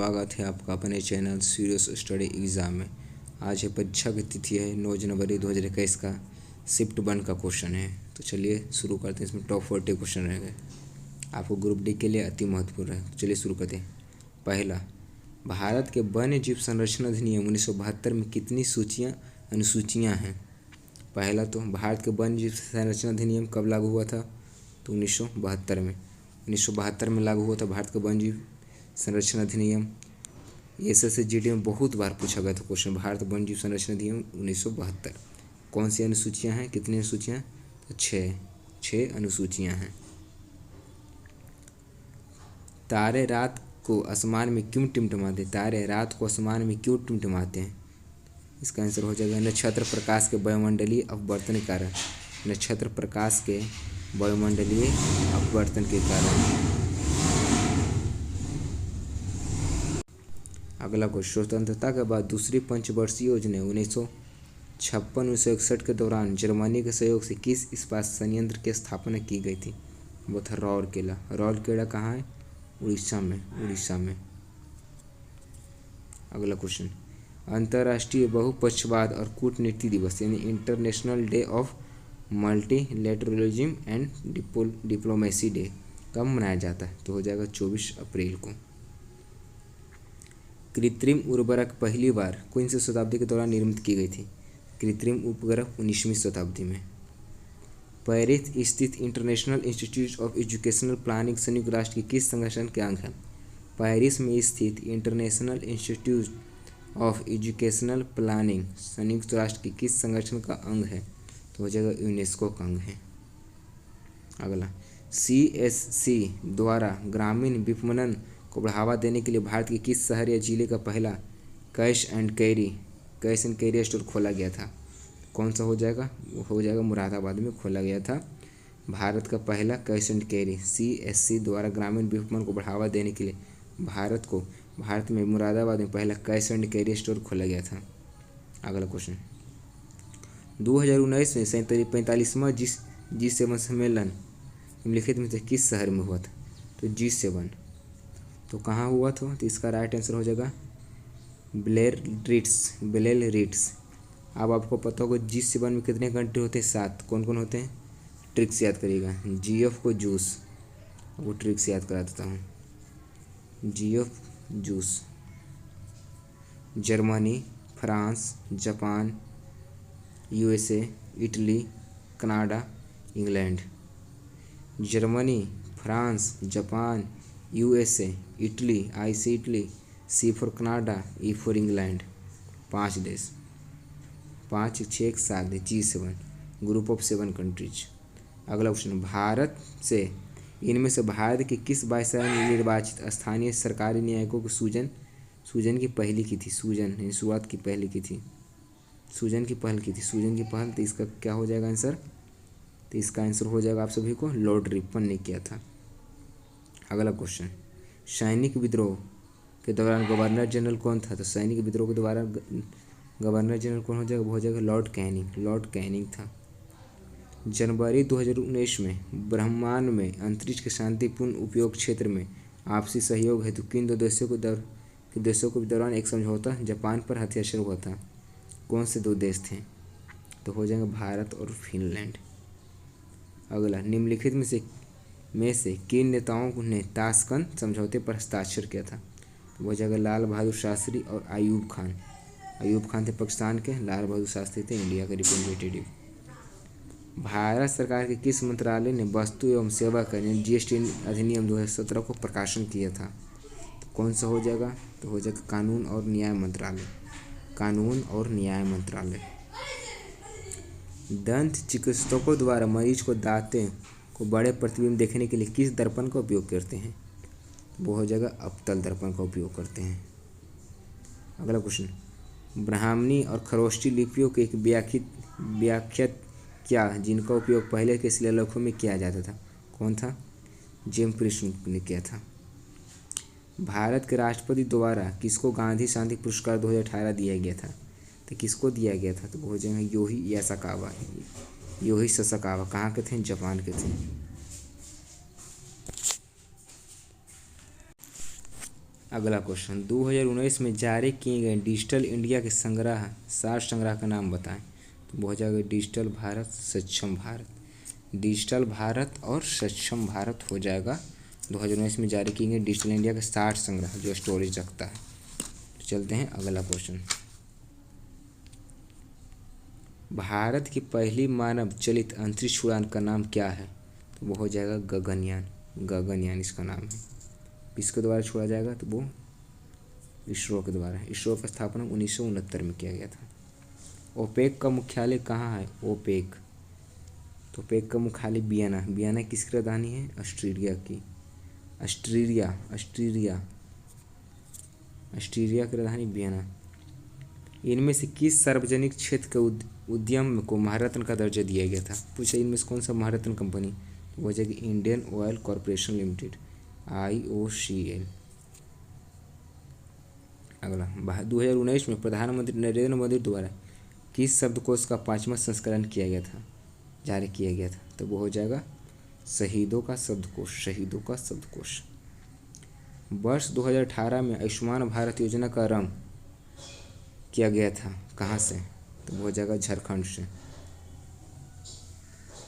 स्वागत है आपका अपने चैनल सीरियस स्टडी एग्ज़ाम में। आज है परीक्षा की तिथि है 9 जनवरी 2021 का शिफ्ट 1 का क्वेश्चन है। तो चलिए शुरू करते हैं। इसमें टॉप 40 क्वेश्चन रहेंगे, आपको ग्रुप डी के लिए अति महत्वपूर्ण है। चलिए शुरू करते हैं। पहला, भारत के वन्य जीव संरक्षण अधिनियम 1972 में कितनी अनुसूचियाँ हैं? पहला तो भारत के वन्य जीव संरक्षण अधिनियम कब लागू हुआ था? तो 1972 में। 1972 में लागू हुआ था भारत का वन्य जीव संरक्षण अधिनियम। एसएससी जीडी में बहुत बार पूछा गया था क्वेश्चन, भारत वन्य जीव संरक्षण अधिनियम 1972। कौन सी अनुसूचियाँ हैं? कितनी अनुसूचियाँ? तो 6 अनुसूचियाँ हैं। तारे रात को आसमान में क्यों टिमटिमाते? तारे रात को आसमान में क्यों टिमटिमाते हैं? इसका आंसर हो जाएगा नक्षत्र प्रकाश के वायुमंडलीय अपवर्तन के कारण। नक्षत्र प्रकाश के वायुमंडलीय अपवर्तन के कारण। अगला क्वेश्चन, स्वतंत्रता के बाद दूसरी पंचवर्षीय योजना 1956-1961 के दौरान जर्मनी के सहयोग से किस इस्पात संयंत्र की स्थापना की गई थी? वो था राउरकेला। राउरकेला कहाँ है? उड़ीसा में। अगला क्वेश्चन, अंतर्राष्ट्रीय बहुपक्षवाद और कूटनीति दिवस यानी international day of multilateralism and diplomacy day कब मनाया जाता है? तो हो जाएगा 24 अप्रैल को। कृत्रिम उर्वरक पहली बार कौन सी शताब्दी के दौरान निर्मित की गई थी? कृत्रिम उपग्रह 19वीं शताब्दी में। पेरिस स्थित international institute of educational planning संयुक्त राष्ट्र के किस संगठन के अंग है? पेरिस में स्थित international institute of educational planning संयुक्त राष्ट्र के किस संगठन का अंग है? तो हो जाएगा यूनेस्को का अंग है। अगला, CSC द्वारा ग्रामीण विपणन को बढ़ावा देने के लिए भारत के किस शहर या जिले का पहला कैश एंड कैरी स्टोर खोला गया था? कौन सा हो जाएगा? वो हो जाएगा मुरादाबाद में खोला गया था भारत का पहला कैश एंड कैरी। CSC द्वारा ग्रामीण विपणन को बढ़ावा देने के लिए भारत में मुरादाबाद में पहला कैश एंड कैरी स्टोर खोला गया था। अगला क्वेश्चन, 2019 में 45वां G7 सम्मेलन निम्नलिखित में से किस शहर में हुआ था? तो G7 तो कहाँ हुआ था? तो इसका राइट आंसर हो जाएगा बेलेल रिट्स। अब आपको पता होगा G7 में कितने कंट्री होते हैं? 7। कौन कौन होते हैं? ट्रिक्स याद करिएगा। GF को जूस, वो ट्रिक्स याद करा देता हूँ। GF juice, Germany, France, Japan, USA, Italy, Canada, England. Germany, France, Japan, USA, Italy, I से Italy, C for Canada, E for England. 5 देश, 5 6 7 G7 ग्रुप ऑफ 7 कंट्रीज। अगला क्वेश्चन, भारत से इनमें से भारत के किस वायसराय ने निर्वाचित स्थानीय सरकारी न्यायिकों को सूजन की पहल की थी? शुरुआत की पहल की थी। सूजन की पहल। तो इसका क्या हो जाएगा आंसर? तो इसका आंसर हो जाएगा आप सभी को लॉर्ड रिपन ने किया था। अगला क्वेश्चन, सैनिक विद्रोह के दौरान गवर्नर जनरल कौन था? तो सैनिक विद्रोह के दौरान गवर्नर जनरल कौन हो जाएगा? वो हो जाएगा लॉर्ड कैनिंग था। जनवरी 2019 में ब्रह्मांड में अंतरिक्ष के शांतिपूर्ण उपयोग क्षेत्र में आपसी सहयोग हेतु किन दो देशों के दौरान एक समझौता जापान पर हस्ताक्षर हुआ था? कौन से 2 देश थे? तो हो जाएगा भारत और फिनलैंड। अगला, निम्नलिखित में से किन नेताओं ने ताशकंद समझौते पर हस्ताक्षर किया था? तो वो जाएगा लाल बहादुर शास्त्री और अयूब खान थे पाकिस्तान के, लाल बहादुर शास्त्री थे इंडिया के रिप्रेजेंटेटिव। भारत सरकार के किस मंत्रालय ने वस्तु एवं सेवा कर GST अधिनियम 2017 को प्रकाशन किया था? तो कौन सा हो जाएगा? तो हो जाएगा कानून और न्याय मंत्रालय। दंत चिकित्सकों द्वारा मरीज को दांतों को बड़े प्रतिबिंब देखने के लिए किस दर्पण का उपयोग करते हैं? वो हो जाएगा अवतल दर्पण का उपयोग करते हैं। अगला क्वेश्चन, ब्राह्मणी और खरोष्ठी लिपियों के एक व्याख्यात क्या जिनका उपयोग पहले के शिलालेखों में किया जाता था? कौन था? जेम्स ने किया था। भारत के राष्ट्रपति द्वारा किसको गांधी शांति पुरस्कार 2018 दिया गया था? तो किसको दिया गया था? तो वो हो जाएगा योही ससाकावा। कहाँ के थे? जापान के थे। अगला क्वेश्चन, 2019 में जारी किए गए डिजिटल इंडिया के संग्रह 7 संग्रह का नाम बताएं। तो वो हो जाएगा डिजिटल भारत, सक्षम भारत। डिजिटल भारत और सक्षम भारत हो जाएगा 2019 में जारी किए गए डिजिटल इंडिया के 60 संग्रह जो स्टोरेज रखता है। तो चलते हैं अगला क्वेश्चन, भारत की पहली मानव चलित अंतरिक्ष उड़ान का नाम क्या है। तो वो हो जाएगा गगनयान। गगनयान इसका नाम है। किसके द्वारा छोड़ा जाएगा, तो वो इसरो के द्वारा है। इसरो का स्थापना 1969 में किया गया था। ओपेक का मुख्यालय कहाँ है। ओपेक, तो ओपेक का मुख्यालय वियना। वियना किसकी राजधानी है, ऑस्ट्रेलिया की। ऑस्ट्रेलिया की राजधानी वियना। इनमें से किस सार्वजनिक क्षेत्र के उद्यम को महारत्न का दर्जा दिया गया था। पूछा इनमें से कौन सा महारत्न कंपनी, तो वो जाएगी Indian oil corporation limited, IOCL। अगला, 2019 में प्रधानमंत्री नरेंद्र मोदी द्वारा किस शब्दकोश का 5वां संस्करण जारी किया गया था। तो वो हो जाएगा शहीदों का शब्दकोश। वर्ष 2018 में आयुष्मान भारत योजना का आरंभ किया गया था कहाँ से, तो वो हो जाएगा झारखंड से।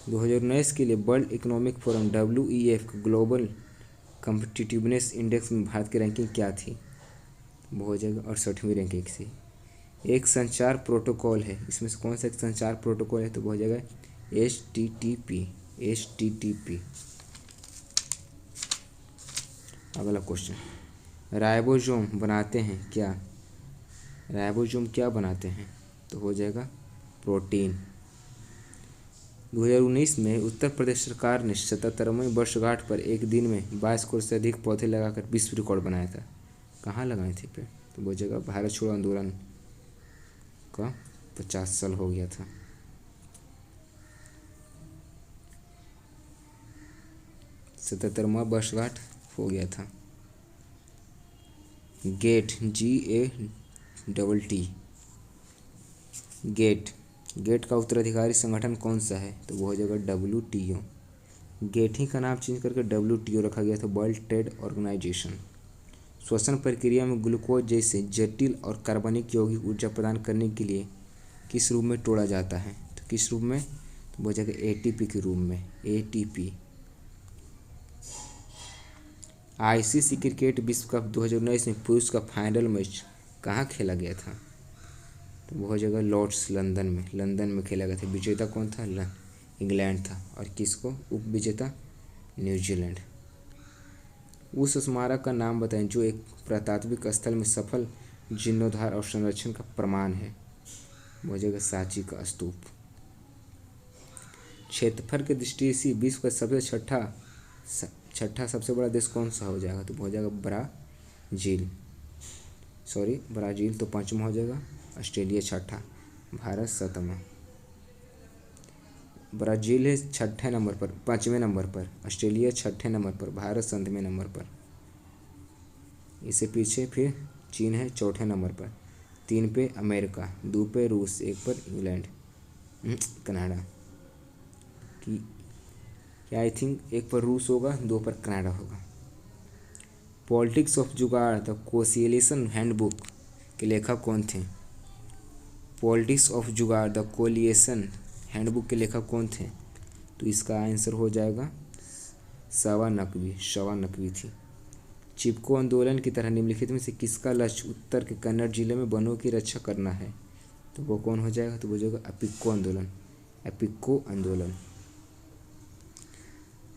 2019 के लिए वर्ल्ड इकोनॉमिक फोरम WEF का ग्लोबल कम्पिटिटिवनेस इंडेक्स में भारत की रैंकिंग क्या थी। वो हो जाएगा 68वीं रैंकिंग से। एक संचार प्रोटोकॉल है, इसमें से कौन सा एक संचार प्रोटोकॉल है, तो वो हो जाएगा HTTP। अगला क्वेश्चन, राइबोसोम क्या बनाते हैं, तो हो जाएगा प्रोटीन। 2019 में उत्तर प्रदेश सरकार ने 77वीं वर्षगांठ पर एक दिन में 22 करोड़ से अधिक पौधे लगाकर विश्व रिकॉर्ड बनाया था। कहाँ लगाए थे पेड़, तो वो जगह भारत छोड़ो आंदोलन का 50 साल हो गया था। सतहत्तरवां वर्षगांठ हो गया था। गेट, GATT, गेट का उत्तराधिकारी संगठन कौन सा है, तो वो हो जाएगा WTO। गेट ही का नाम चेंज करके WTO रखा गया था, वर्ल्ड ट्रेड ऑर्गेनाइजेशन। श्वसन प्रक्रिया में ग्लूकोज जैसे जटिल और कार्बनिक यौगिक ऊर्जा प्रदान करने के लिए किस रूप में तोड़ा जाता है, तो किस रूप में, तो वो हो जाएगा ATP के रूप में, ATP। ICC क्रिकेट विश्व कप 2019 में पुरुष का फाइनल मैच कहाँ खेला गया था, तो वो हो जाएगा लॉर्ड्स, लंदन में खेला गया था। विजेता कौन था, इंग्लैंड था, और किसको उप विजेता, न्यूजीलैंड। उस स्मारक का नाम बताएं जो एक पुरातात्विक स्थल में सफल जीर्णोद्धार और संरक्षण का प्रमाण है, वो हो जाएगा सांची का स्तूप। क्षेत्रफल की दृष्टि से विश्व का सबसे छठा सबसे बड़ा देश कौन सा हो जाएगा, तो हो जाएगा ब्राज़ील तो 5वां हो जाएगा, ऑस्ट्रेलिया 6ठा, भारत 7वां। ब्राज़ील है 6ठे नंबर पर, 5वें नंबर पर, ऑस्ट्रेलिया 6ठे नंबर पर, भारत 7वें नंबर पर। इससे पीछे फिर चीन है 4ठे नंबर पर, 3 पे अमेरिका, 2 पे रूस, 1 पर इंग्लैंड, कनाडा की क्या, आई थिंक 1 पर रूस होगा, 2 पर कनाडा होगा। पॉलिटिक्स ऑफ जुगाड़ द कोलिएशन हैंडबुक के लेखक कौन थे। पॉलिटिक्स ऑफ जुगाड़ द कोलिएशन हैंडबुक के लेखक कौन थे, तो इसका आंसर हो जाएगा शवा नकवी थी। चिपको आंदोलन की तरह निम्नलिखित में से किसका लक्ष्य उत्तर के कन्नड़ जिले में वनों की रक्षा करना है, तो वो कौन हो जाएगा, तो वो जाएगा एपिक्को आंदोलन।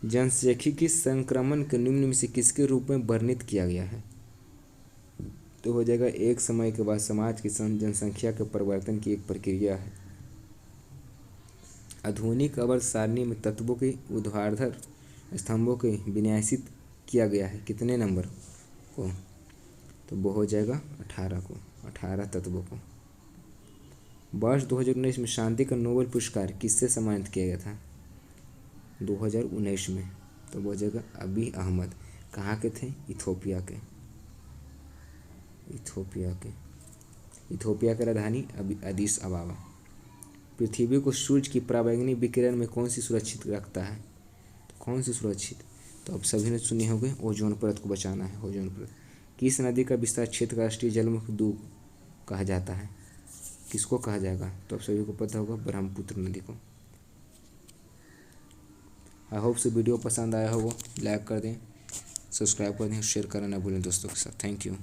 जनसांख्यिकी संक्रमण के निम्न में से किसके रूप में वर्णित किया गया है, तो हो जाएगा एक समय के बाद समाज की जनसंख्या के परिवर्तन की एक प्रक्रिया है। आधुनिक आवर्त सारणी में तत्वों के ऊर्ध्वाधर स्तंभों को विन्यासित किया गया है कितने नंबर को, तो वो हो जाएगा 18 तत्वों को। वर्ष 2019 में शांति का नोबेल पुरस्कार किससे सम्मानित किया गया था, 2019 में, तो वो हो जाएगा अबी अहमद। कहाँ के थे, इथोपिया की राजधानी अदीस अबाबा। पृथ्वी को सूर्य की पराबैंगनी विकिरण में कौन सी सुरक्षित रखता है, तो कौन सी सुरक्षित, तो अब सभी ने सुनी होगी ओजोन परत को बचाना है, ओजोन परत। किस नदी का विस्तार क्षेत्र का राष्ट्रीय जलमुख द्वीप कहा जाता है? किसको कहा जाएगा? तो आप सभी को पता होगा, ब्रह्मपुत्र नदी को। आई होप से वीडियो पसंद आया होगा, लाइक कर दें, सब्सक्राइब कर दें, शेयर करना ना भूलें दोस्तों के साथ। Thank you.